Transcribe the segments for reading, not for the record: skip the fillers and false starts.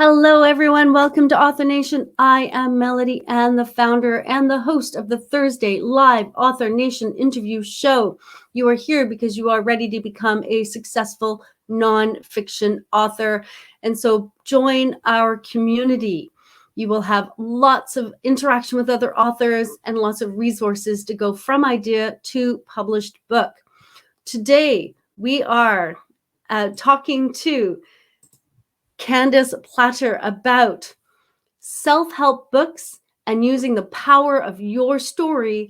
Hello, everyone. Welcome to Author Nation. I am Melody and the founder and the host of the Thursday live Author Nation interview show. You are here because you are ready to become a successful nonfiction author. And so join our community. You will have lots of interaction with other authors and lots of resources to go from idea to published book. Today, we are talking to Candace Platter about self-help books and using the power of your story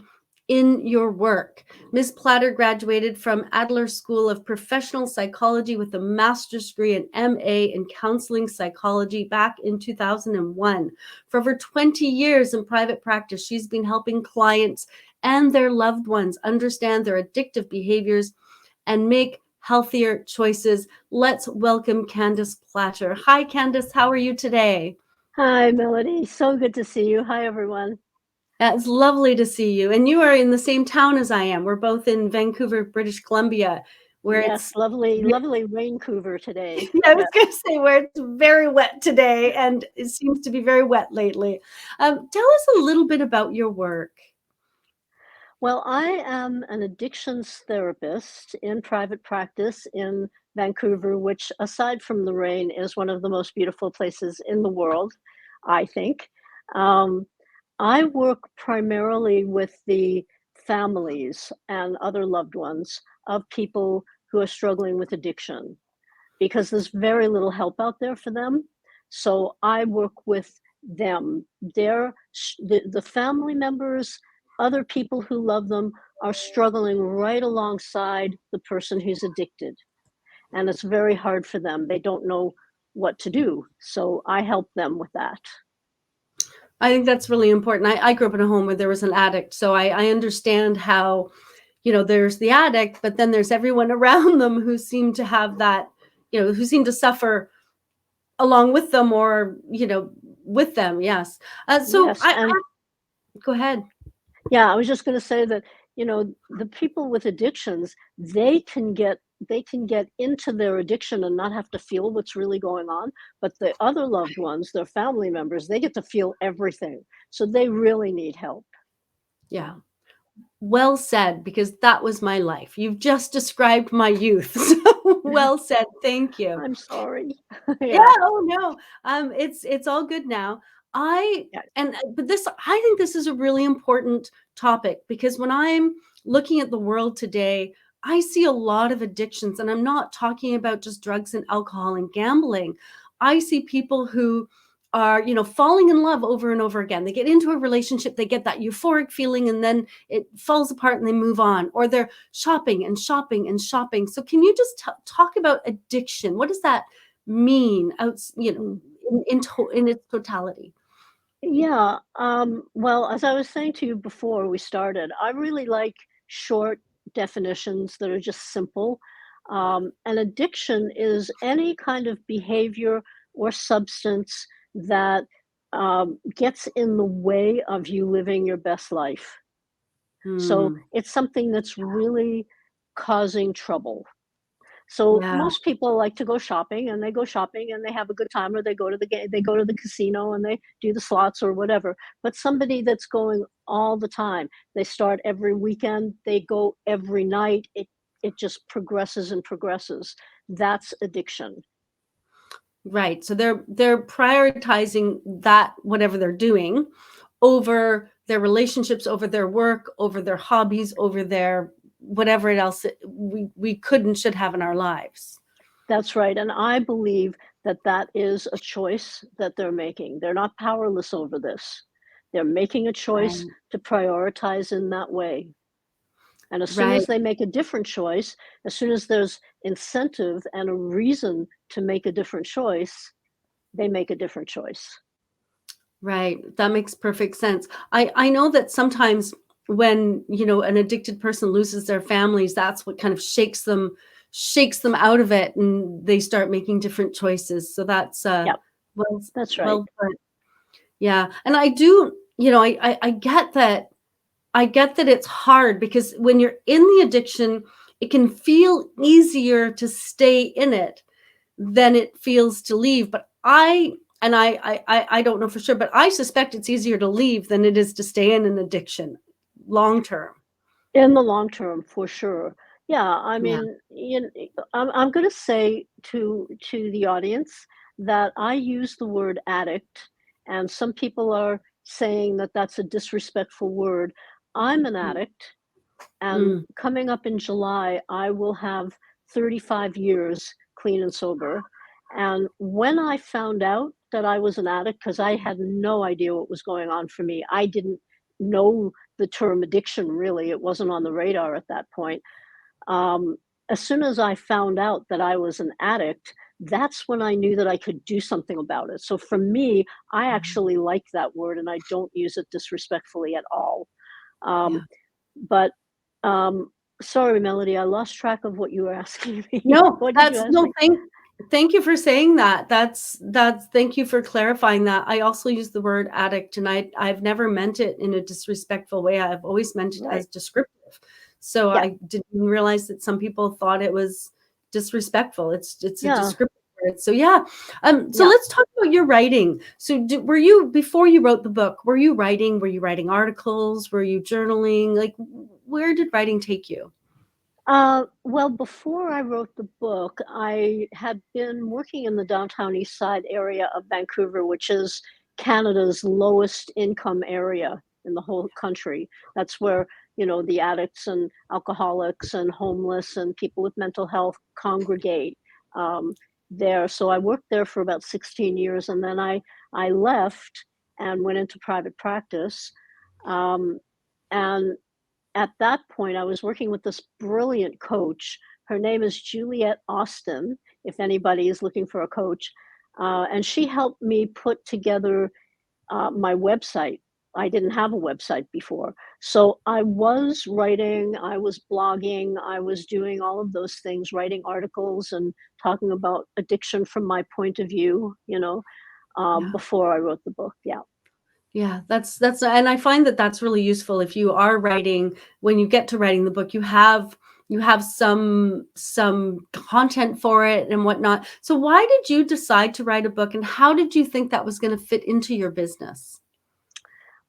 in your work. Ms. Platter graduated from Adler School of Professional Psychology with a master's degree and MA in counseling psychology back in 2001. For over 20 years in private practice, she's been helping clients and their loved ones understand their addictive behaviors and make healthier choices. Let's welcome Candace Platter. Hi, Candace. How are you today? Hi, Melody. So good to see you. Hi, everyone. It's lovely to see you. And you are in the same town as I am. We're both in Vancouver, British Columbia, where Yes, it's lovely Vancouver today. I was Yes. going to say where it's very wet today, and it seems to be very wet lately. Tell us a little bit about your work. Well, I am an addictions therapist in private practice in Vancouver, which, aside from the rain, is one of the most beautiful places in the world, I think. Um, I work primarily with the families and other loved ones of people who are struggling with addiction, because there's very little help out there for them. So I work with them. The family members, other people who love them are struggling right alongside the person who's addicted. And it's very hard for them. They don't know what to do. So I help them with that. I think that's really important. I grew up in a home where there was an addict, so I understand how, there's the addict, but then there's everyone around them who seem to have that, who seem to suffer along with them or, with them. Yes. So Yes. And go ahead. yeah, I was just going to say that, the people with addictions, they can get into their addiction and not have to feel what's really going on, but the other loved ones, their family members, they get to feel everything. So they really need help. Yeah. Well said, because that was my life. You've just described my youth. So well said. Thank you. I'm sorry. Yeah, Yeah. oh no. It's all good now. I Yeah. and but this I think this is a really important topic because when I'm looking at the world today, I see a lot of addictions, and I'm not talking about just drugs and alcohol and gambling. I see people who are, falling in love over and over again. They get into a relationship, they get that euphoric feeling, and then it falls apart and they move on, or they're shopping and shopping and shopping. So can you just talk about addiction? What does that mean out, Mm. in its totality? Yeah. Well, as I was saying to you before we started, I really like short definitions that are just simple. An addiction is any kind of behavior or substance that gets in the way of you living your best life. So Hmm. it's something that's really causing trouble. So Yeah. most people like to go shopping, and they go shopping and they have a good time, or they go to the casino and they do the slots or whatever. But somebody that's going all the time, they start every weekend, they go every night, it just progresses and progresses. That's addiction. Right. So they're prioritizing that whatever they're doing over their relationships, over their work, over their hobbies, over their whatever else we could and should have in our lives. That's right. And I believe that that is a choice that they're making. They're not powerless over this. They're making a choice Right. to prioritize in that way. And as soon Right. as they make a different choice, as soon as there's incentive and a reason to make a different choice, they make a different choice. Right. That makes perfect sense. I know that sometimes when, an addicted person loses their families, that's what kind of shakes them out of it, and they start making different choices. So that's Yeah, well that's right. well put. Yeah. And I do, I get that. I get that it's hard because when you're in the addiction, it can feel easier to stay in it than it feels to leave. But And I don't know for sure, but I suspect it's easier to leave than it is to stay in an addiction long term. In the long term, for sure. Yeah, I Yeah. mean, I'm gonna say to the audience that I use the word addict, and some people are saying that that's a disrespectful word. I'm an addict, and Mm. coming up in July, I will have 35 years clean and sober. And when I found out that I was an addict, because I had no idea what was going on for me, I didn't know the term addiction really, it wasn't on the radar at that point. Um, as soon as I found out that I was an addict, that's when I knew that I could do something about it. So for me, I actually like that word and I don't use it disrespectfully at all. Yeah. Um, but um, sorry, Melody, I lost track of what you were asking me. No, What did you that's ask no, me? thank you for saying that. That's thank you for clarifying that. I also use the word addict, and I've never meant it in a disrespectful way. I've always meant it as Right. descriptive. So Yeah. I didn't realize that some people thought it was disrespectful. It's a Yeah. descriptive word. So yeah. So Yeah. let's talk about your writing. So were you, before you wrote the book, were you writing? Were you writing articles? Were you journaling? Like, where did writing take you? Well, before I wrote the book, I had been working in the downtown east side area of Vancouver, which is Canada's lowest income area in the whole country. That's where, the addicts and alcoholics and homeless and people with mental health congregate there. So I worked there for about 16 years and then I left and went into private practice. Um, and at that point, I was working with this brilliant coach. Her name is Juliet Austin, if anybody is looking for a coach. And she helped me put together my website. I didn't have a website before. So I was writing, I was blogging, I was doing all of those things, writing articles and talking about addiction from my point of view, Yeah. before I wrote the book. Yeah. Yeah, that's and I find that that's really useful if you are writing, when you get to writing the book, you have some content for it and whatnot. So why did you decide to write a book, and how did you think that was going to fit into your business?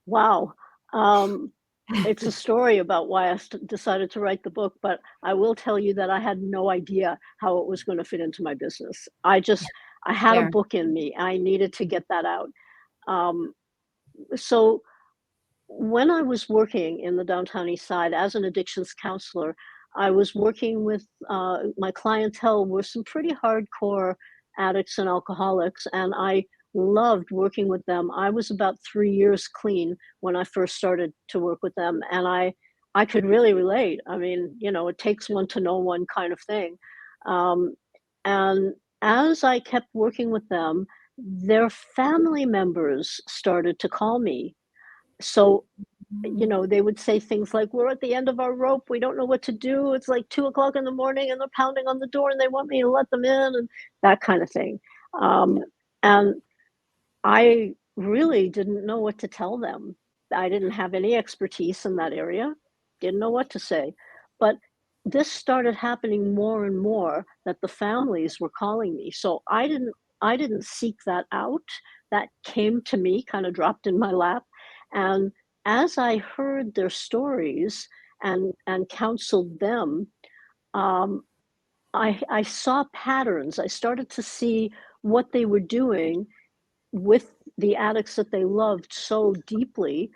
Wow. Um, it's a story about why I decided to write the book, but I will tell you that I had no idea how it was going to fit into my business. I had a Fair. book in me. I needed to get that out. Um, so when I was working in the downtown east side as an addictions counselor, I was working with my clientele were some pretty hardcore addicts and alcoholics, and I loved working with them. I was about 3 years clean when I first started to work with them, and I could really relate. I mean, it takes one to know one kind of thing. Um, and as I kept working with them, their family members started to call me. So Mm. they would say things like, "We're at the end of our rope. We don't know what to do. It's like 2 o'clock in the morning and they're pounding on the door and they want me to let them in," and that kind of thing. Yeah. And I really didn't know what to tell them. I didn't have any expertise in that area, didn't know what to say. But this started happening more and more that the families were calling me. So I didn't seek that out. That came to me, kind of dropped in my lap. And as I heard their stories and counseled them, um, I saw patterns. I started to see what they were doing with the addicts that they loved so deeply,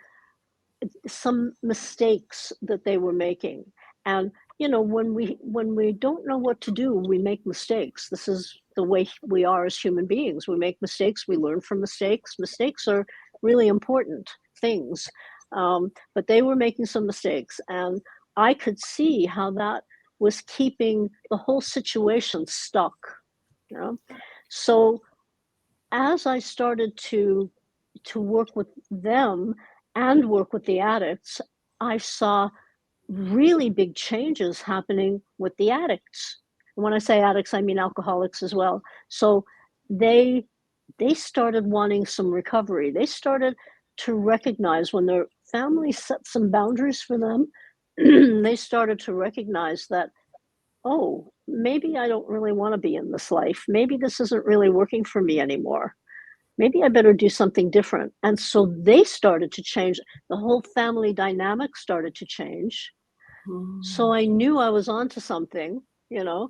some mistakes that they were making. And when we don't know what to do, we make mistakes. This is the way we are as human beings. We make mistakes, we learn from mistakes. Mistakes are really important things. But they were making some mistakes, and I could see how that was keeping the whole situation stuck. You know? So as I started to work with them and work with the addicts, I saw really big changes happening with the addicts. And when I say addicts, I mean alcoholics as well. So they they started wanting some recovery. They started to recognize when their family set some boundaries for them, they started to recognize that, oh, maybe I don't really want to be in this life. Maybe this isn't really working for me anymore. maybe I better do something different. And so they started to change. The whole family dynamic started to change. So Mm. I knew I was onto something, you know.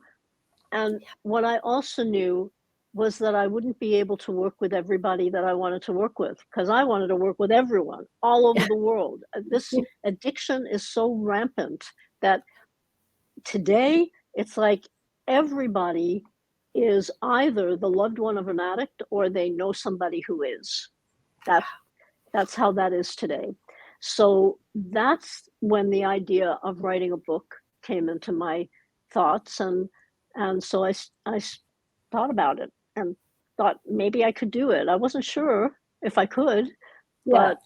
And what I also knew was that I wouldn't be able to work with everybody that I wanted to work with, because I wanted to work with everyone all over the world. This addiction is so rampant that today it's like everybody is either the loved one of an addict or they know somebody who is. That that's how that is today. So that's when the idea of writing a book came into my thoughts, and so I thought about it and thought maybe I could do it. I wasn't sure if I could, Yeah. but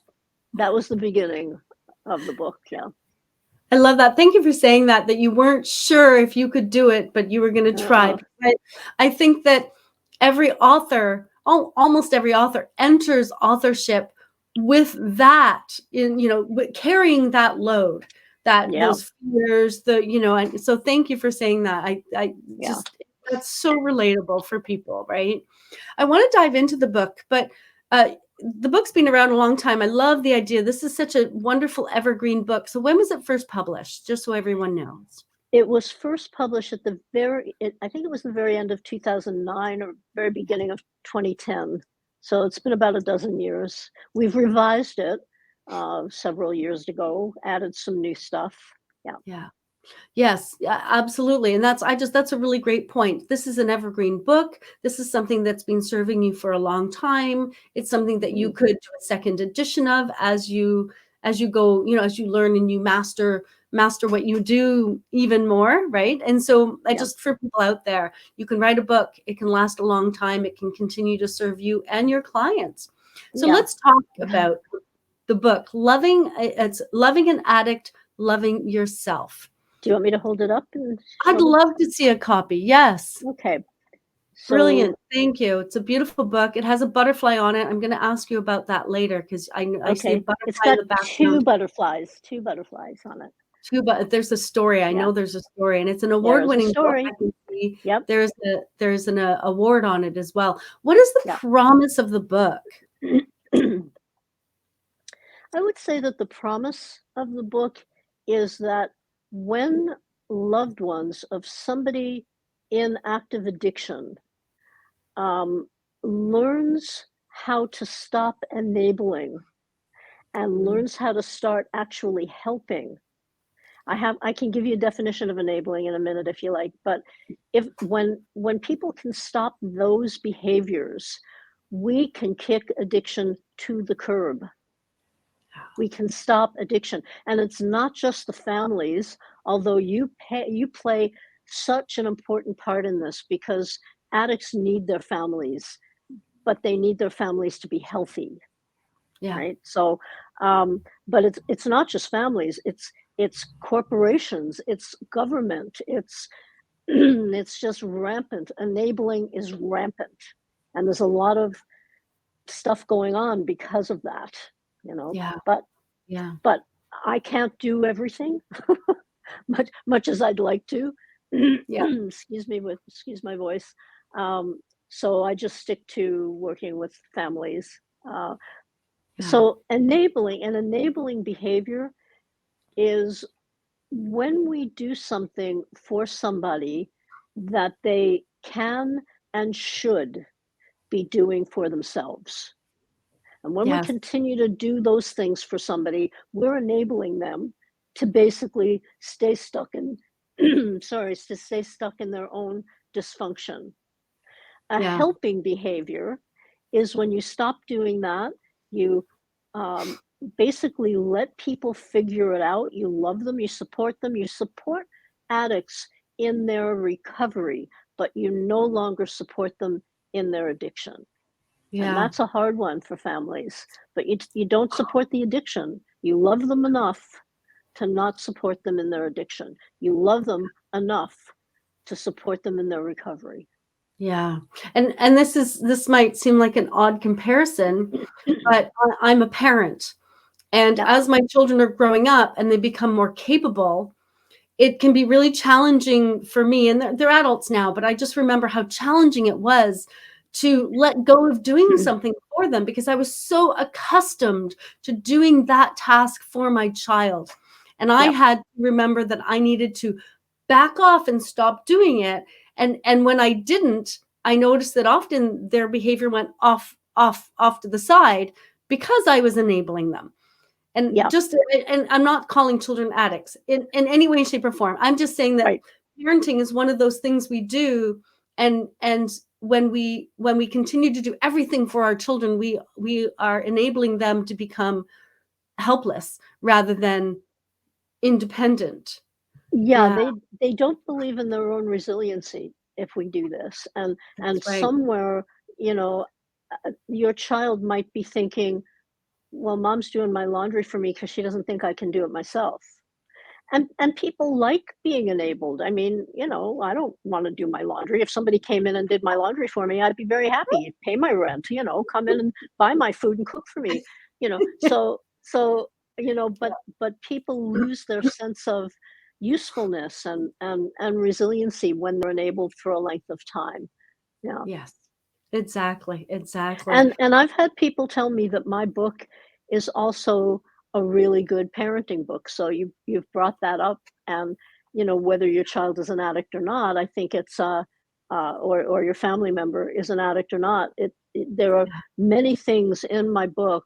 that was the beginning of the book. Yeah. I love that. Thank you for saying that you weren't sure if you could do it, but you were going to try. Uh, I think that every author, almost every author enters authorship with that carrying that load, that yeah. those fears, and so thank you for saying that. I Yeah. just, that's so relatable for people, right? I want to dive into the book, but uh, the book's been around a long time. I love the idea. This is such a wonderful evergreen book. So when was it first published? Just so everyone knows. It was first published at I think it was the very end of 2009 or very beginning of 2010. So it's been about a dozen years. We've revised it several years ago, added some new stuff. Yeah. Yeah. Yes, yeah, absolutely. And that's a really great point. This is an evergreen book. This is something that's been serving you for a long time. It's something that you Mm, could do a second edition of as you go, as you learn and you master what you do even more, right? And so I yeah. just, for people out there, you can write a book. It can last a long time. It can continue to serve you and your clients. So Yeah. let's talk about the book, it's Loving an Addict, Loving Yourself. Do you want me to hold it up and I'd show the? love to see a copy. Yes. Okay. Brilliant. So Thank you. It's a beautiful book. It has a butterfly on it. I'm going to ask you about that later because I see a okay, it's butterfly in got the background. two butterflies on it. Too, but there's a story. I Yeah. know there's a story, and it's an There is a award-winning book. I story. can see Yep. there's an award on it as well. What is the Yeah. promise of the book? I would say that the promise of the book is that when loved ones of somebody in active addiction um, learns how to stop enabling and Mm, learns how to start actually helping. I can give you a definition of enabling in a minute if you like, but if when people can stop those behaviors, we can kick addiction to the curb. We can stop addiction, and it's not just the families, although you play such an important part in this because addicts need their families, but they need their families to be healthy, yeah. right? So but it's not just families, it's corporations, it's government, it's it's just rampant. Enabling is rampant, and there's a lot of stuff going on because of that, you know. Yeah. but Yeah. but I can't do everything, much as I'd like to. Yeah. Excuse my voice. So I just stick to working with families. Uh, Yeah. so enabling behavior is when we do something for somebody that they can and should be doing for themselves. And when we Yes. continue to do those things for somebody, we're enabling them to basically stay stuck in, sorry, to stay stuck in their own dysfunction. A Yeah. helping behavior is when you stop doing that, you basically let people figure it out. You love them, you support addicts in their recovery, but you no longer support them in their addiction. And Yeah. that's a hard one for families, but you don't support the addiction. You love them enough to not support them in their addiction. You love them enough to support them in their recovery. Yeah. And this might seem like an odd comparison, but I'm a parent. And Yep. as my children are growing up and they become more capable, it can be really challenging for me. And they're adults now, but I just remember how challenging it was to let go of doing something for them, because I was so accustomed to doing that task for my child. And I Yep. had to remember that I needed to back off and stop doing it. And when I didn't, I noticed that often their behavior went off to the side because I was enabling them. And Yep. just, and I'm not calling children addicts in any way, shape, or form. I'm just saying that Right. parenting is one of those things we do. And when we continue to do everything for our children, we are enabling them to become helpless rather than independent. Yeah, Yeah, they don't believe in their own resiliency if we do this. And that's right. somewhere, you know, your child might be thinking, well, mom's doing my laundry for me because she doesn't think I can do it myself. And people like being enabled. I mean, I don't want to do my laundry. If somebody came in and did my laundry for me, I'd be very happy. Pay my rent, come in and buy my food and cook for me. So but people lose their sense of usefulness and resiliency when they're enabled for a length of time. Yeah. Yes, exactly, exactly. And I've had people tell me that my book is also a really good parenting book. So you've brought that up, and whether your child is an addict or not, I think it's or your family member is an addict or not. There are many things in my book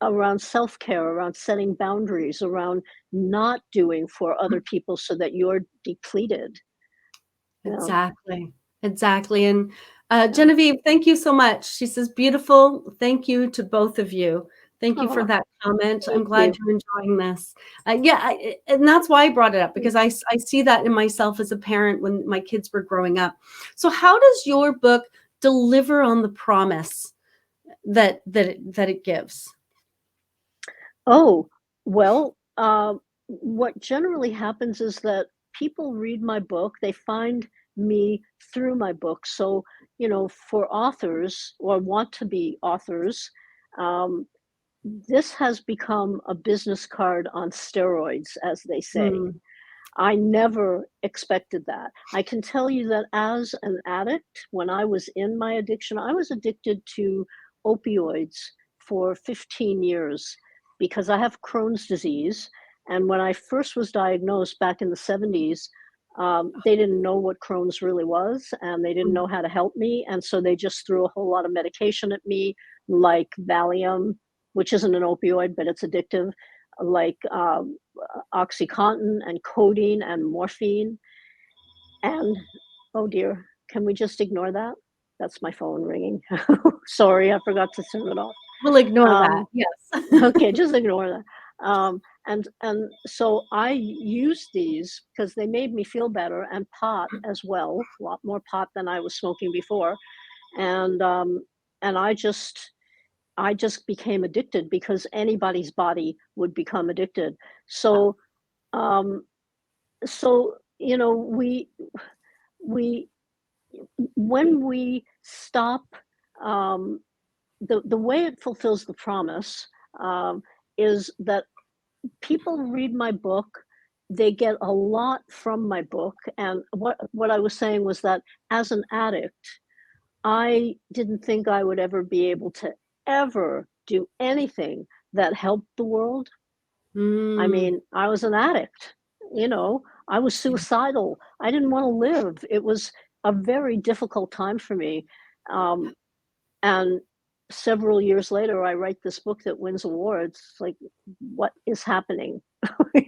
around self-care, around setting boundaries, around not doing for other people so that you're depleted. You know, Exactly. Exactly. And yeah. Genevieve, thank you so much. She says, beautiful. Thank you to both of you. Thank you for Oh, that comment. I'm thank glad you. you're enjoying this. And that's why I brought it up, because I see that in myself as a parent when my kids were growing up. So how does your book deliver on the promise that it gives? Oh, well, what generally happens is that people read my book, they find me through my book. So, for authors or want to be authors, um, this has become a business card on steroids, as they say. Mm, I never expected that. I can tell you that as an addict, when I was in my addiction, I was addicted to opioids for 15 years because I have Crohn's disease. And when I first was diagnosed back in the 70s, they didn't know what Crohn's really was and they didn't mm, know how to help me. And so they just threw a whole lot of medication at me, like Valium, which isn't an opioid, but it's addictive, like OxyContin and codeine and morphine. And oh dear, can we just ignore that? That's my phone ringing. Sorry, I forgot to turn it off. we'll ignore that. Um, Yes. okay, just ignore that. And so I used these because they made me feel better, and pot as well, a lot more pot than I was smoking before. And and I just became addicted because anybody's body would become addicted. So um, so we when we stop, um, the way it fulfills the promise, is that people read my book, they get a lot from my book. And what I was saying was that as an addict, I didn't think I would ever be able to ever do anything that helped the world. I Mm, mean, I was an addict, I was yeah. suicidal. I didn't want to live. It was a very difficult time for me. Um, and several years later, I write this book that wins awards. It's like, what is happening?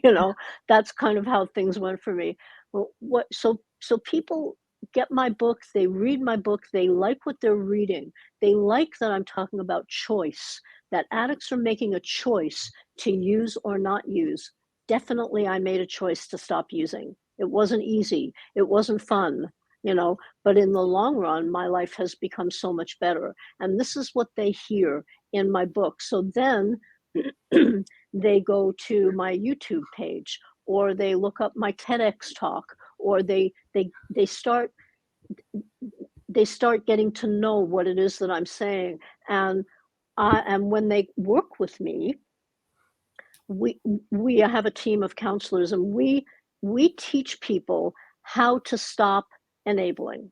you know, that's kind of how things went for me. Well, so people get my book, they read my book, they like what they're reading. They like that I'm talking about choice, that addicts are making a choice to use or not use. Definitely I made a choice to stop using. It wasn't easy. It wasn't fun, but in the long run, my life has become so much better. And this is what they hear in my book. So then they go to my YouTube page, or they look up my TEDx talk, or they start getting to know what it is that I'm saying. And when they work with me, we we have a team of counselors, and we teach people how to stop enabling,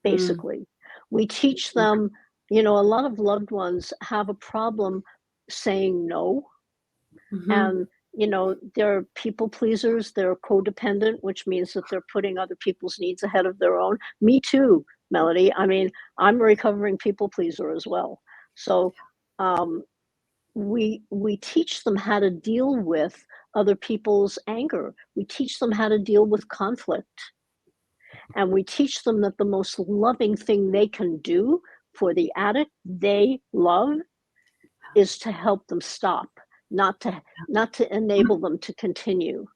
Mm, basically. We teach them, a lot of loved ones have a problem saying no. Mm-hmm. And, they're people pleasers, they're codependent, which means that they're putting other people's needs ahead of their own. Me too, Melody. I mean, I'm a recovering people pleaser as well. So, um, we teach them how to deal with other people's anger. We teach them how to deal with conflict. And we teach them that the most loving thing they can do for the addict they love is to help them stop, not to enable them to continue.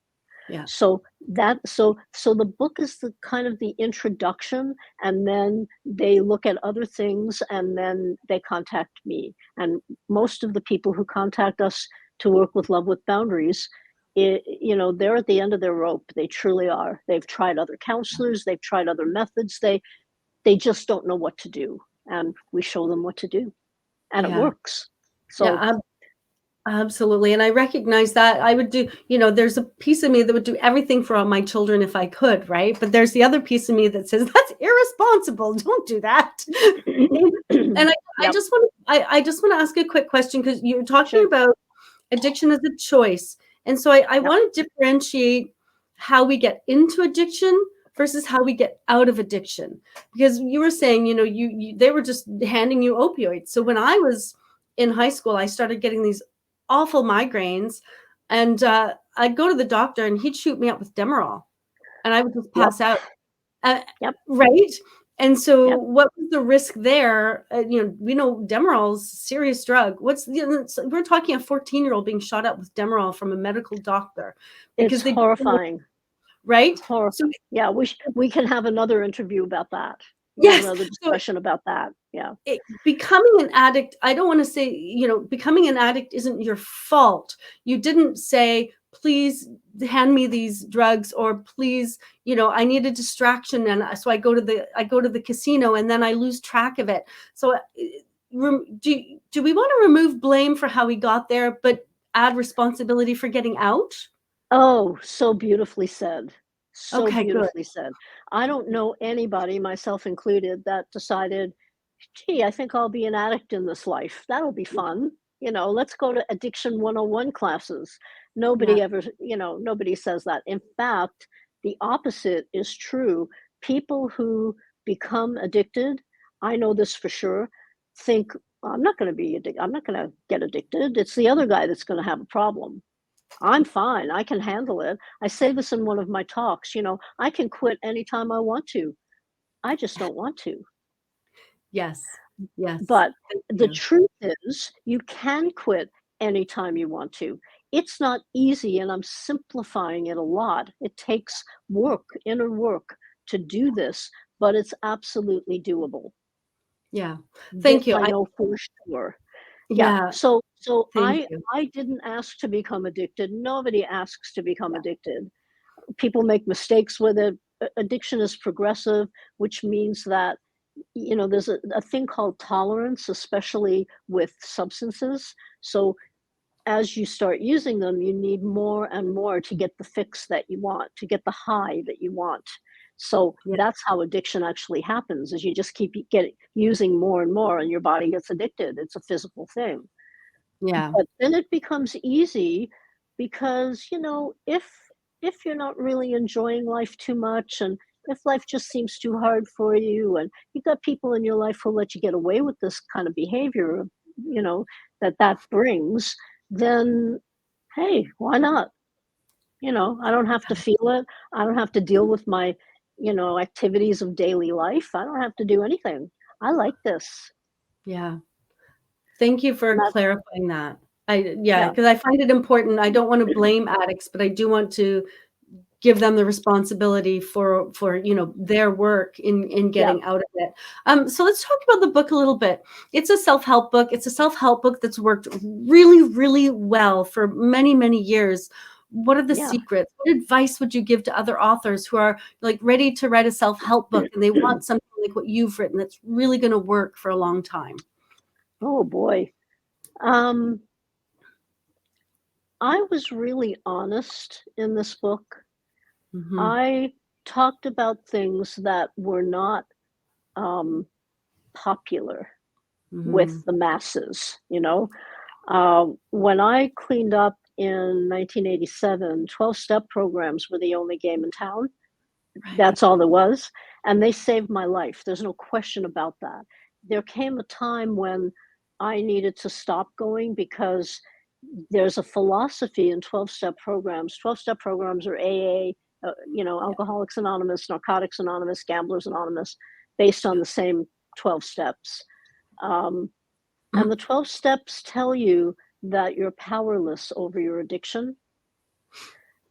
Yeah. So the book is the kind of the introduction, and then they look at other things, and then they contact me. And most of the people who contact us to work with Love with Boundaries, they're at the end of their rope. They truly are. They've tried other counselors, they've tried other methods. They just don't know what to do, and we show them what to do, and it Yeah. works. So Yeah. Absolutely. And I recognize that I would do, there's a piece of me that would do everything for all my children if I could, right? But there's the other piece of me that says, that's irresponsible. Don't do that. And I yep, just want I just want to ask a quick question because you're talking sure, about addiction as a choice. And so I yep. want to differentiate how we get into addiction versus how we get out of addiction. Because you were saying, they were just handing you opioids. So when I was in high school, I started getting these awful migraines, and I'd go to the doctor and he'd shoot me up with Demerol and I would just Yep, pass out. Uh, yep, right? And so yep. what was the risk there? We know Demerol's a serious drug. We're talking a 14-year-old being shot up with Demerol from a medical doctor It's because they, horrifying. right? So Yeah, we can have another interview about that. We'll have yes, another so discussion about that. Yeah, becoming an addict, I don't want to say, becoming an addict isn't your fault. You didn't say, please hand me these drugs, or please, I need a distraction. And so I go to the casino and then I lose track of it. So do we want to remove blame for how we got there, but add responsibility for getting out? oh, so beautifully said. So Okay, good. beautifully said. I don't know anybody, myself included, that decided, gee, I think I'll be an addict in this life. That'll be fun. Let's go to Addiction 101 classes. Yeah. Nobody ever, nobody says that. In fact, the opposite is true. People who become addicted, I know this for sure, think, I'm not going to be addicted. I'm not going to get addicted. It's the other guy that's going to have a problem. I'm fine. I can handle it. I say this in one of my talks, I can quit anytime I want to. I just don't want to. Yes. Yes. But Thank the you. truth is, you can quit anytime you want to. It's not easy, and I'm simplifying it a lot. It takes work, inner work to do this, but it's absolutely doable. Yeah. This Thank you. I know for sure. Yeah. Yeah. So Thank you. I didn't ask to become addicted. Nobody asks to become addicted. People make mistakes with it. Addiction is progressive, which means that there's a thing called tolerance, especially with substances. So as you start using them, you need more and more to get the fix that you want, to get the high that you want. So Yeah. that's how addiction actually happens, is you just keep using more and more, and your body gets addicted. It's a physical thing. Yeah. But then it becomes easy because, if you're not really enjoying life too much, and if life just seems too hard for you, and you've got people in your life who let you get away with this kind of behavior, that brings, then hey, why not? I don't have to feel it. I don't have to deal with my, activities of daily life. I don't have to do anything. I like this. Yeah. Thank you And for that, clarifying that. Yeah, yeah, because I find it important. I don't want to blame addicts, but I do want to give them the responsibility for their work in yeah, getting out of it. So let's talk about the book a little bit. It's a self-help book. It's a self-help book that's worked really, really well for many, many years. What are the yeah. secrets? What advice would you give to other authors who are like ready to write a self-help book and they want something like what you've written that's really going to work for a long time? Oh boy. Um, I was really honest in this book. Hmm. I talked about things that were not um, popular Mm-hmm. with the masses, you know. When I cleaned up in 1987, 12-step programs were the only game in town. Right. That's all there was. And they saved my life. There's no question about that. There came a time when I needed to stop going because there's a philosophy in 12-step programs. 12-step programs are AA, you know, Alcoholics Anonymous, Narcotics Anonymous, Gamblers Anonymous, based on the same 12 steps. And the 12 steps tell you that you're powerless over your addiction.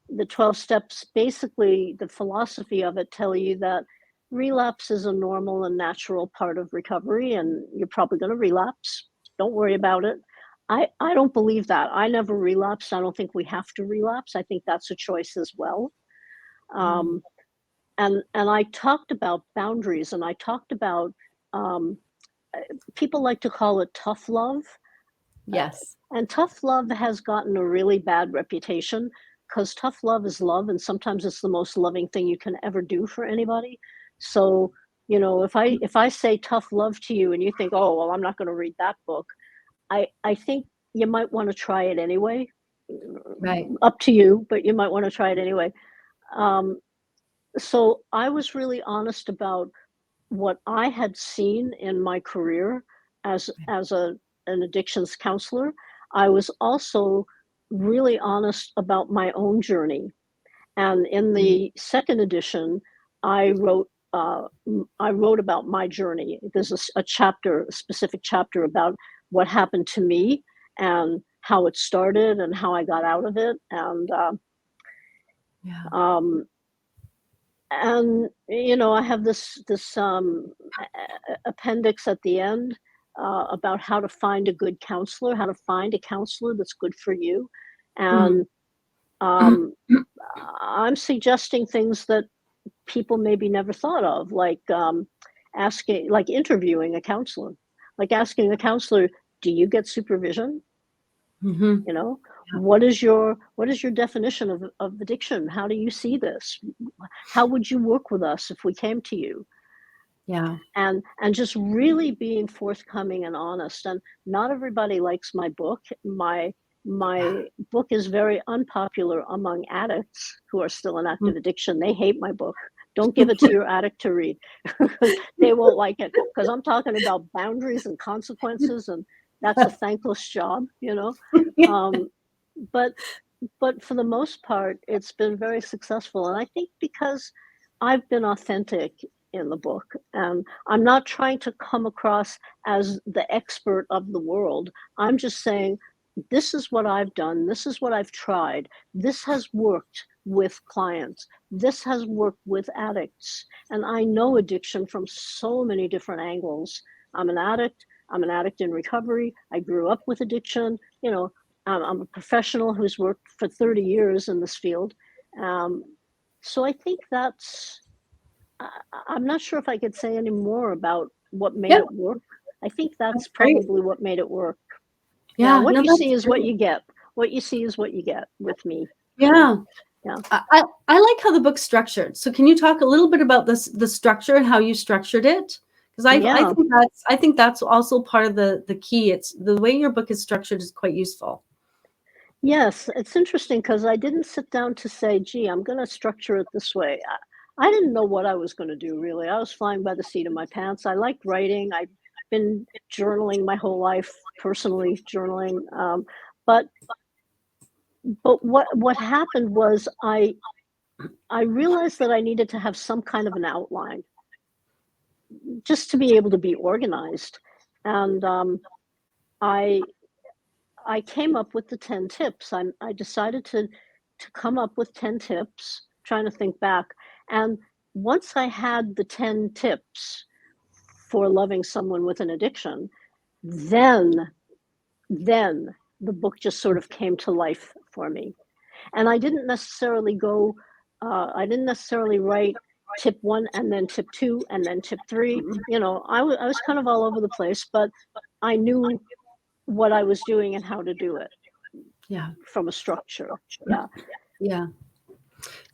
The 12 steps, basically, the philosophy of it tell you that relapse is a normal and natural part of recovery, and you're probably going to relapse. Don't worry about it. I don't believe that. I never relapsed. I don't think we have to relapse. I think that's a choice as well. And I talked about boundaries, and I talked about people like to call it tough love. Yes. And tough love has gotten a really bad reputation because tough love is love, and sometimes it's the most loving thing you can ever do for anybody. So, you know, if I say tough love to you and you think, oh, well, I'm not going to read that book, I think you might want to try it anyway. Right. Up to you, but you might want to try it anyway. So I was really honest about what I had seen in my career as an addictions counselor. I was also really honest about my own journey. And in the second edition, I wrote about my journey. There's a chapter, a specific chapter about what happened to me and how it started and how I got out of it. And you know, I have this appendix at the end about how to find a good counselor, how to find a counselor that's good for you. And I'm suggesting things that people maybe never thought of, like interviewing a counselor, like asking a counselor, do you get supervision? Mm-hmm. You know, what is your definition of addiction? How do you see this? How would you work with us if we came to you? Yeah. And just really being forthcoming and honest. And not everybody likes my book. My book is very unpopular among addicts who are still in active addiction. They hate my book. Don't give it to your addict to read because they won't like it, because I'm talking about boundaries and consequences, and that's a thankless job, you know. But for the most part, it's been very successful. And I think because I've been authentic in the book, and I'm not trying to come across as the expert of the world. I'm just saying, this is what I've done. This is what I've tried. This has worked with clients. This has worked with addicts. And I know addiction from so many different angles. I'm an addict. I'm an addict in recovery. I grew up with addiction. You know, I'm a professional who's worked for 30 years in this field. So I think that's, I'm not sure if I could say any more about what made it work. I think that's probably what made it work. Yeah. What no, you that's see is great. what you get. What you see is what you get with me. Yeah. Yeah. I like how the book's structured. So can you talk a little bit about the structure and how you structured it? Because I think that's also part of the key. It's the way your book is structured is quite useful. Yes, it's interesting because I didn't sit down to say, gee, I'm going to structure it this way. I didn't know what I was going to do, really. I was flying by the seat of my pants. I liked writing. I've been journaling my whole life, personally journaling. But what happened was I realized that I needed to have some kind of an outline just to be able to be organized. And I came up with the 10 tips. I decided to come up with 10 tips, trying to think back. And once I had the 10 tips for loving someone with an addiction, then the book just sort of came to life for me. And I didn't necessarily write tip 1 and then tip 2 and then tip 3. You know, I was kind of all over the place, but I knew what I was doing and how to do it. Yeah. From a structure. Yeah. Yeah.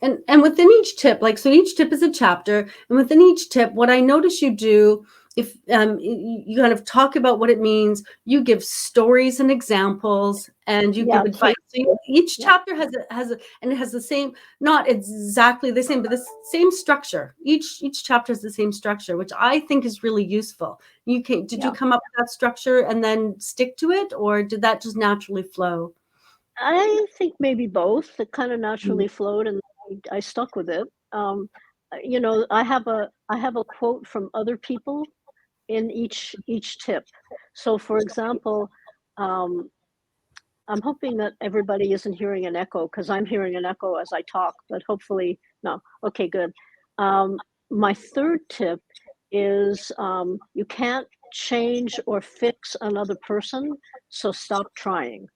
And within each tip, like, so each tip is a chapter, and within each tip, what I notice you do if you kind of talk about what it means, you give stories and examples, and you Yeah, give advice. So each yeah. chapter and it has the same, not exactly the same, but the same structure. Each chapter has the same structure, which I think is really useful. Did you Yeah. come up with that structure and then stick to it, or did that just naturally flow? I think maybe both. It kind of Mm. naturally flowed, and I stuck with it. You know, I have a quote from other people in each tip. So, for example, um, I'm hoping that everybody isn't hearing an echo because I'm hearing an echo as I talk, but hopefully, no. Okay, good. Um, my third tip is you can't change or fix another person, so stop trying.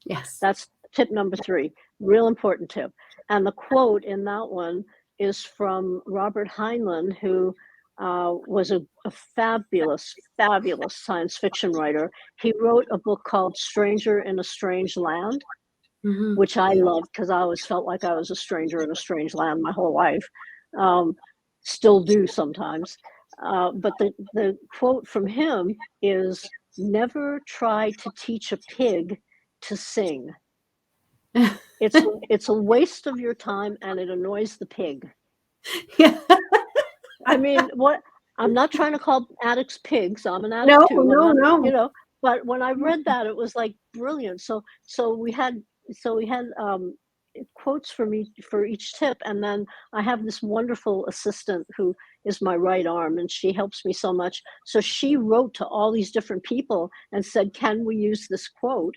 Yes. That's tip number 3, real important tip. And the quote in that one is from Robert Heinlein, who was a fabulous, fabulous science fiction writer. He wrote a book called Stranger in a Strange Land, Hmm. which I loved because I always felt like I was a stranger in a strange land my whole life. Um, Still do sometimes. But the quote from him is, never try to teach a pig to sing. It's a waste of your time and it annoys the pig. Yeah. I mean, what I'm not trying to call addicts pigs. I'm an No, addict too. I'm no, not, no. but when I read that, it was like brilliant. So we had quotes for each tip, and then I have this wonderful assistant who is my right arm, and she helps me so much. So she wrote to all these different people and said, "Can we use this quote?"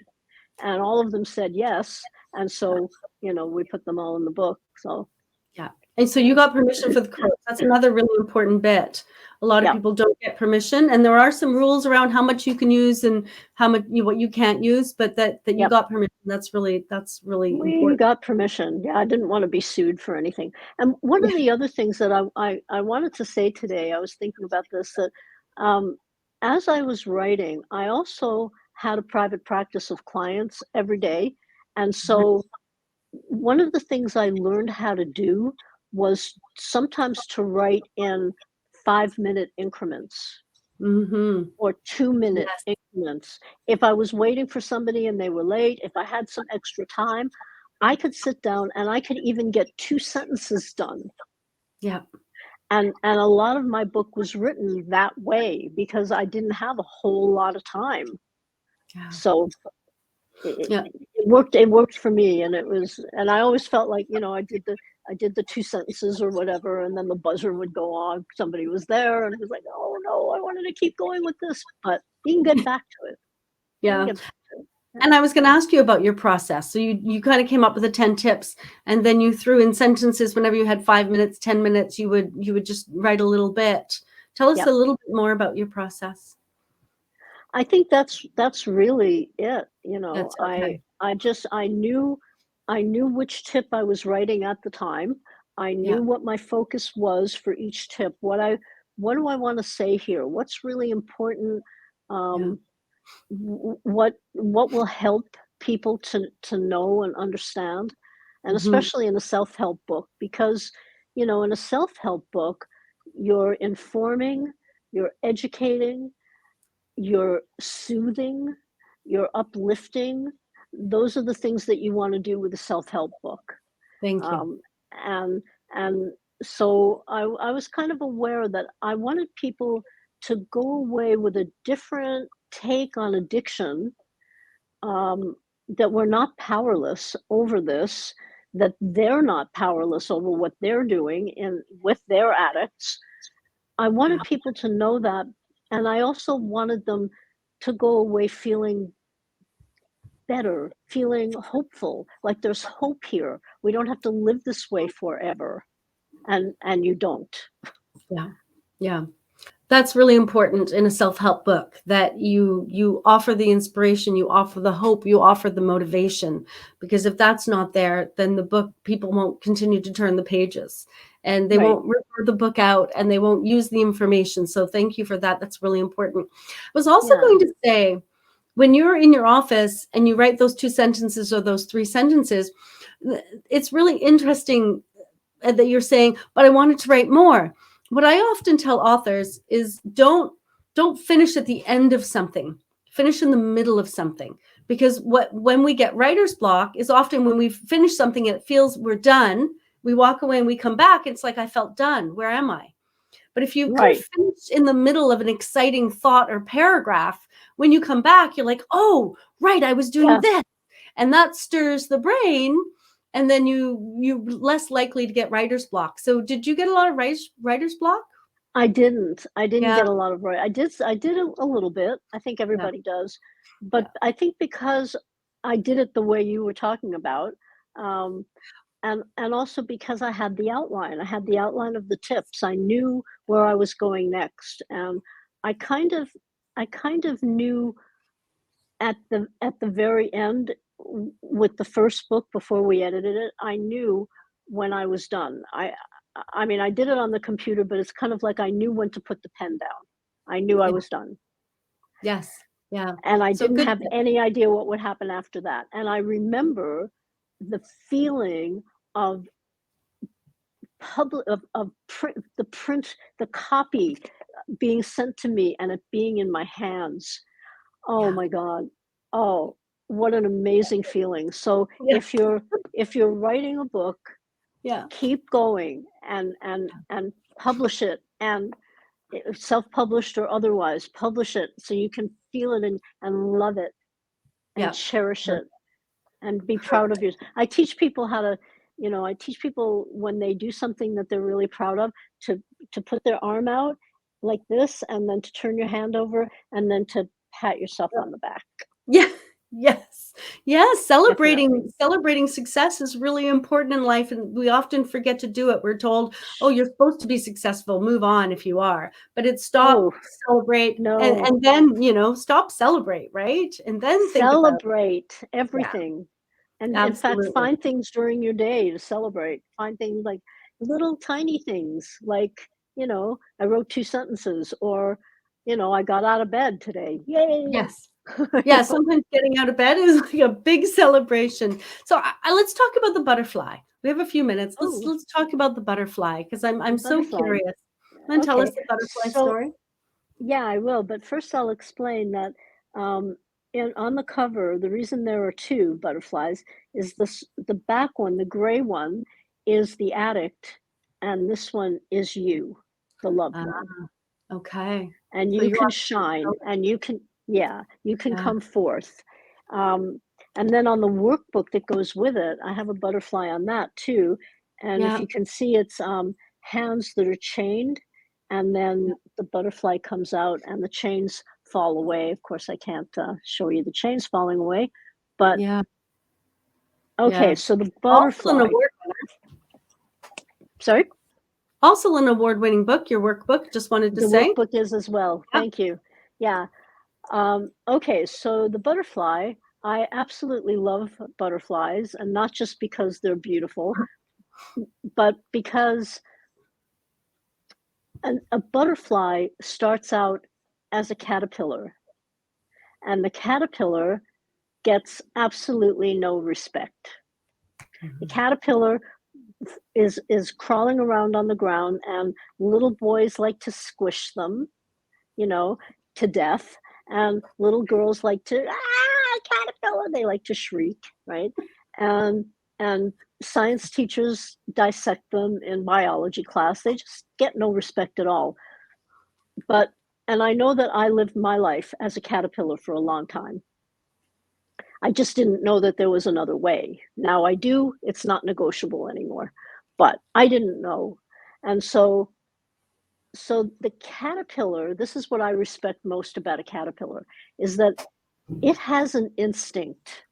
And all of them said yes. And so, we put them all in the book. So, Yeah. And so you got permission for the quotes. That's another really important bit. A lot of yeah, people don't get permission, and there are some rules around how much you can use and how much what you can't use, but that you yep. got permission. That's really We important. got permission. Yeah, I didn't want to be sued for anything. And one of Yeah. the other things that I wanted to say today, I was thinking about this, that um, as I was writing, I also had a private practice of clients every day. And so one of the things I learned how to do was sometimes to write in 5-minute increments Mhm. or 2-minute Yes. increments. If I was waiting for somebody and they were late, if I had some extra time, I could sit down and I could even get 2 sentences done. Yeah. And a lot of my book was written that way because I didn't have a whole lot of time. Yeah. So it, Yeah. it worked for me, and I always felt like, I did the 2 sentences or whatever, and then the buzzer would go on. Somebody was there and it was like, "Oh no, I wanted to keep going with this," but you can get back to it. You can Yeah. get back to it. Yeah. And I was going to ask you about your process. So you kind of came up with the 10 tips, and then you threw in sentences whenever you had 5 minutes, 10 minutes, you would just write a little bit. Tell us Yeah. a little bit more about your process. I think that's really it, That's okay. I knew which tip I was writing at the time. I Yeah. knew what my focus was for each tip. What do I want to say here? What's really important? Yeah. Um, what will help people to know and understand, and Mhm. especially in a self-help book, because in a self-help book, you're informing, you're educating, you're soothing, you're uplifting. Those are the things that you want to do with a self-help book. Thank you. Um, and and so I was kind of aware that I wanted people to go away with a different take on addiction, um, that we're not powerless over this, that they're not powerless over what they're doing with their addicts. I Yeah. wanted people to know that, and I also wanted them to go away feeling better, feeling hopeful, like there's hope here. We don't have to live this way forever, and you don't. Yeah. Yeah. That's really important in a self-help book, that you offer the inspiration, you offer the hope, you offer the motivation, because if that's not there, then the book, people won't continue to turn the pages, and they Right. won't refer the book out, and they won't use the information. So thank you for that. That's really important. I was also Yeah. going to say, when you're in your office and you write those 2 sentences or those 3 sentences, it's really interesting that you're saying, but I wanted to write more. What I often tell authors is, don't don't finish at the end of something. Finish in the middle of something. Because when we get writer's block is often when we finish something and it feels we're done, we walk away and we come back. It's like, I felt done. Where am I? But if you kind of Right. finish in the middle of an exciting thought or paragraph, when you come back, you're like, oh, right, I was doing this. And that stirs the brain. And then you're less likely to get writer's block. So did you get a lot of writer's block? I didn't. I didn't Yeah. get a lot of right. I did a little bit. I think Yeah. everybody does. But Yeah. I think because I did it the way you were talking about, um, and also because I had the outline. I had the outline of the tips. I knew where I was going next. And I kind of I kind of knew at the very end with the first book before we edited it, I knew when I was done. I mean, I did it on the computer, but it's kind of like I knew when to put the pen down. I knew I Yeah. was done. Yes. Yeah. And I So didn't good. have any idea what would happen after that. And I remember the feeling of the copy being sent to me and it being in my hands. Oh Yeah. my god. Oh, what an amazing feeling. So Yeah. if you're writing a book, Yeah. keep going and publish it, and self-published or otherwise, publish it so you can feel it and love it and Yeah. cherish Per- it and be proud of Perfect. yours. I teach people how to, I teach people when they do something that they're really proud of to put their arm out like this and then to turn your hand over and then to pat yourself on the back. Yeah. Yes. Yes. Definitely. Celebrating success is really important in life. And we often forget to do it. We're told, oh, you're supposed to be successful. Move on if you are. But it's stop, Oh, celebrate, no. and then, stop, celebrate, right? And then think about, Celebrate yeah, everything. And in fact, absolutely. find things during your day to celebrate. Find things like little tiny things like, I wrote 2 sentences or, I got out of bed today. Yay. Yes. Yeah, sometimes getting out of bed is like a big celebration. So let's talk about the butterfly. We have a few minutes. Let's Oh, let's talk about the butterfly because I'm the so butterfly. curious. Want to tell us Okay. the butterfly So, story? yeah, I will, but first I'll explain that um on the cover, the reason there are 2 butterflies is the back one, the gray one is the addict and this one is you, the loved Ah, one. okay. And So you you can want to shine tell us. and you can Yeah, come forth. Um, and then on the workbook that goes with it, I have a butterfly on that too. And if yeah, you can see, it's hands that are chained, and yeah, then the butterfly comes out and the chains fall away. Of course, I can't show you the chains falling away, but yeah, okay, yeah. so the Also an butterfly, award winner. sorry, Also an award-winning book, your workbook, just wanted to the say. workbook is as well. Yeah. Thank you. Yeah. Okay, so the butterfly, I absolutely love butterflies, and not just because they're beautiful, but because a butterfly starts out as a caterpillar, and the caterpillar gets absolutely no respect. The Mhm. caterpillar is crawling around on the ground, and little boys like to squish them, you know, to death. And little girls like to, caterpillar, they like to shriek, right? And and science teachers dissect them in biology class. They just get no respect at all. But and I know that I lived my life as a caterpillar for a long time. I just didn't know that there was another way. Now I do, it's not negotiable anymore. But I didn't know. And so the caterpillar, this is what I respect most about a caterpillar, is that it has an instinct.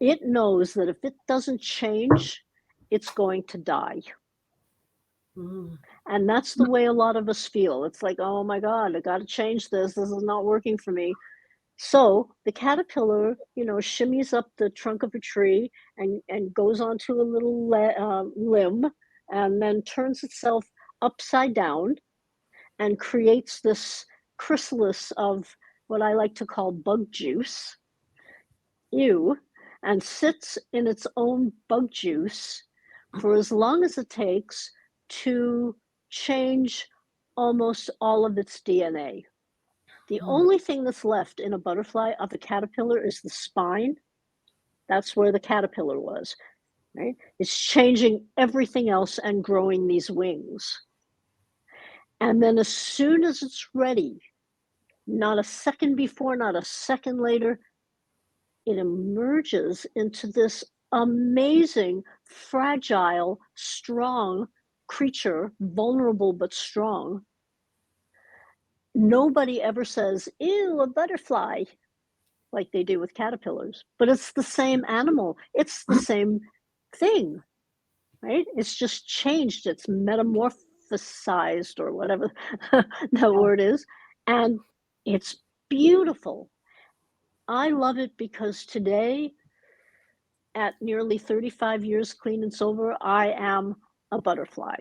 It knows that if it doesn't change, it's going to die. Mm. And that's the way a lot of us feel. It's like, oh my God, I got to change this. This is not working for me. So the caterpillar, shimmies up the trunk of a tree and goes onto a little limb and then turns itself upside down and creates this chrysalis of what I like to call bug juice, ew, and sits in its own bug juice for as long as it takes to change almost all of its DNA. The only thing that's left in a butterfly of a caterpillar is the spine. That's where the caterpillar was, right? It's changing everything else and growing these wings. And then as soon as it's ready, not a second before, not a second later, it emerges into this amazing, fragile, strong creature, vulnerable but strong. Nobody ever says, ew, a butterfly, like they do with caterpillars, but it's the same animal. It's the same thing, right? It's just changed. It's metamorphosized or whatever that word is. And it's beautiful. I love it because today, at nearly 35 years clean and sober, I am a butterfly.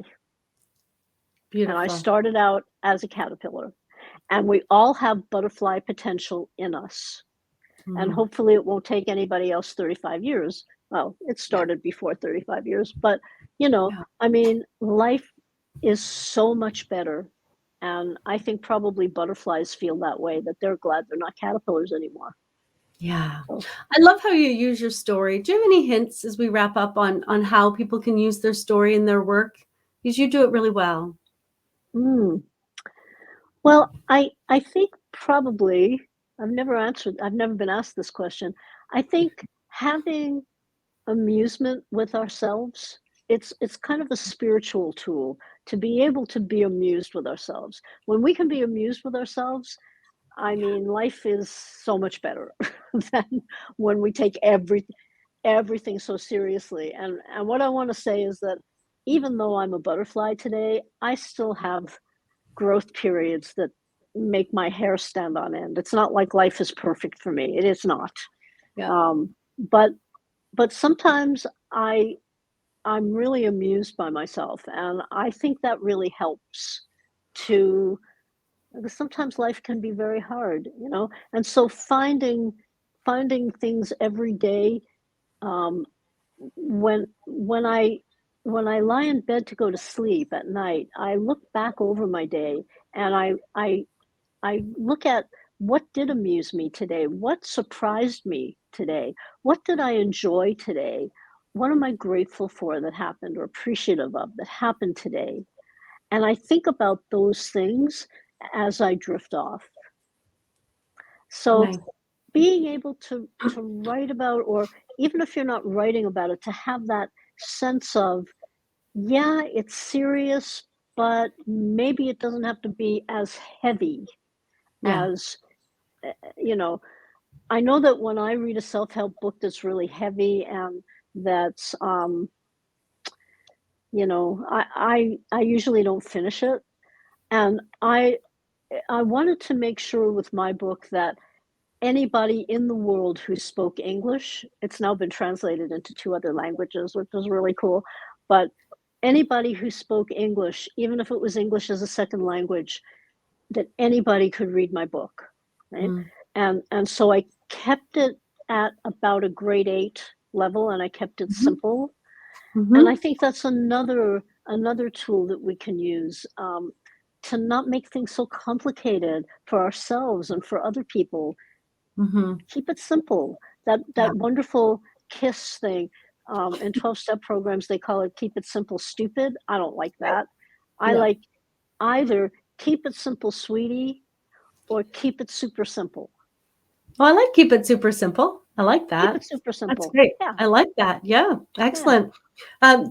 Beautiful. And I started out as a caterpillar. And we all have butterfly potential in us. And hopefully it won't take anybody else 35 years. Well, it started before 35 years, but I mean, life is so much better. And I think probably butterflies feel that way, that they're glad they're not caterpillars anymore. Yeah. So, I love how you use your story. Do you have any hints as we wrap up on how people can use their story in their work? Because you do it really well. Well, I think probably I've never been asked this question. I think having amusement with ourselves, it's kind of a spiritual tool to be able to be amused with ourselves. When we can be amused with ourselves, I mean, life is so much better than when we take everything so seriously. And what I want to say is that even though I'm a butterfly today, I still have growth periods that make my hair stand on end. It's not like life is perfect for me. It is not. Yeah. But sometimes I'm really amused by myself, and I think that really helps to, because sometimes life can be very hard, and so finding things every day, when I lie in bed to go to sleep at night, I look back over my day and I look at what did amuse me today, what surprised me today, what did I enjoy today, what am I grateful for that happened or appreciative of that happened today, and I think about those things as I drift off. So Nice. being able to write about, or even if you're not writing about it, to have that sense of, yeah, it's serious, but maybe it doesn't have to be as heavy Yeah. as, I know that when I read a self-help book that's really heavy and that's, I usually don't finish it. And I wanted to make sure with my book that anybody in the world who spoke English, it's now been translated into 2 other languages, which is really cool, but anybody who spoke English, even if it was English as a second language, that anybody could read my book, right? And so I kept it at about a grade 8 level, and I kept it simple. And I think that's another tool that we can use, to not make things so complicated for ourselves and for other people. Keep it simple. That Yeah. wonderful KISS thing, in 12-step programs, they call it keep it simple, stupid. I don't like that. I Yeah. like either keep it simple, sweetie, or keep it super simple. Well, I like keep it super simple. I like Keep that. it super That's simple. great. Yeah. I like that. Yeah. Yeah. Excellent.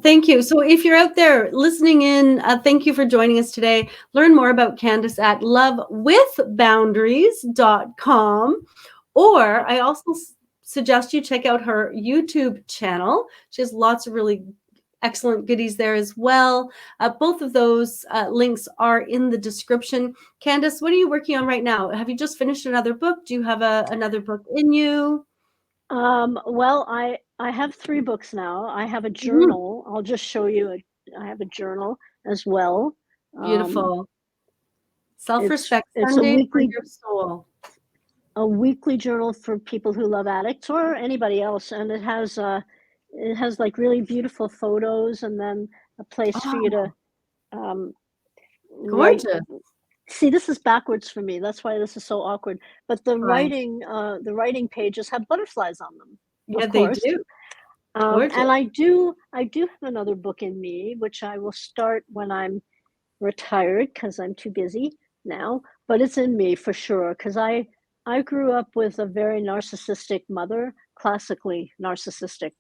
Thank you. So if you're out there listening in, thank you for joining us today. Learn more about Candace at lovewithboundaries.com. Or I also suggest you check out her YouTube channel. She has lots of really excellent goodies there as well. Both of those links are in the description. Candace, what are you working on right now? Have you just finished another book? Do you have another book in you? Well, I have 3 books now. I have a journal. I'll just show you. I have a journal as well. Beautiful. It's Self-respect it's a Sunday for weekly your soul. journal for people who love addicts or anybody else, and it has like really beautiful photos, and then a place for you Oh, to, um, Right. Gorgeous. See, this is backwards for me. That's why this is so awkward. But Fine. the writing pages have butterflies on them, Yeah, of they course. do. Gorgeous. And I do have another book in me, which I will start when I'm retired because I'm too busy now. But it's in me for sure because I grew up with a very narcissistic mother, classically narcissistic.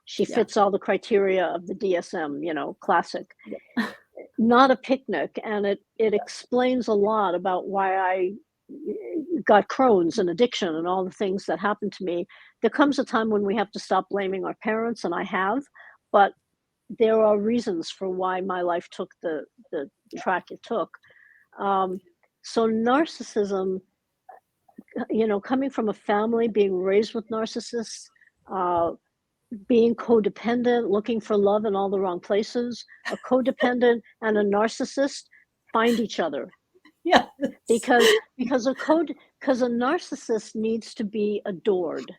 She Yeah. fits all the criteria of the DSM, classic. Yeah. Not a picnic, and it explains a lot about why I got Crohn's and addiction and all the things that happened to me. There comes a time when we have to stop blaming our parents, and I have, but there are reasons for why my life took the track it took. Um, so narcissism, coming from a family being raised with narcissists, uh, being codependent, looking for love in all the wrong places. A codependent and a narcissist find each other Yes. because a narcissist needs to be adored.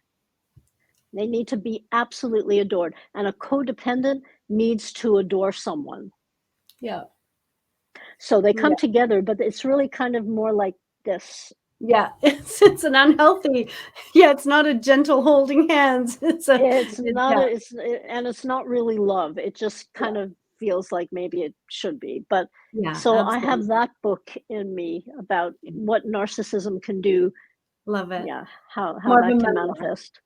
They need to be absolutely adored, and a codependent needs to adore someone. Yeah. So they Yeah. come together, but it's really kind of more like this. Yeah. It's an unhealthy. Yeah, it's not a gentle holding hands. It's not Yeah. and it's not really love. It just Yeah. kind of feels like maybe it should be. But Yeah, so I absolutely. have that book in me about what narcissism can do. Love it. Yeah, how More of a that can memoir. manifest.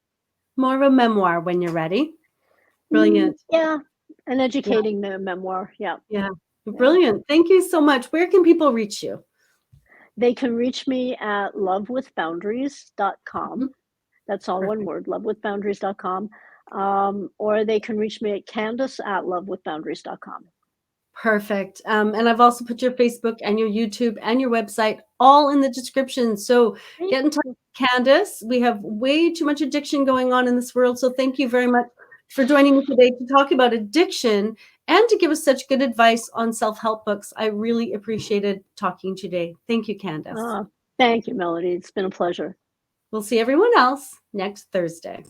More of a memoir when you're ready. Brilliant. Yeah, an Yeah. educating memoir. Yeah, Yeah. yeah. Brilliant. Thank you so much. Where can people reach you? They can reach me at lovewithboundaries.com. Mhm. That's all one Perfect. word, lovewithboundaries.com. Or they can reach me at Candace at lovewithboundaries.com. Perfect. And I've also put your Facebook and your YouTube and your website all in the description. So Thank get in touch you. with Candace. We have way too much addiction going on in this world. So thank you very much for joining me today to talk about addiction and to give us such good advice on self-help books. I really appreciated talking today. Thank you, Candace. Thank you, Melody. It's been a pleasure. We'll see everyone else next Thursday.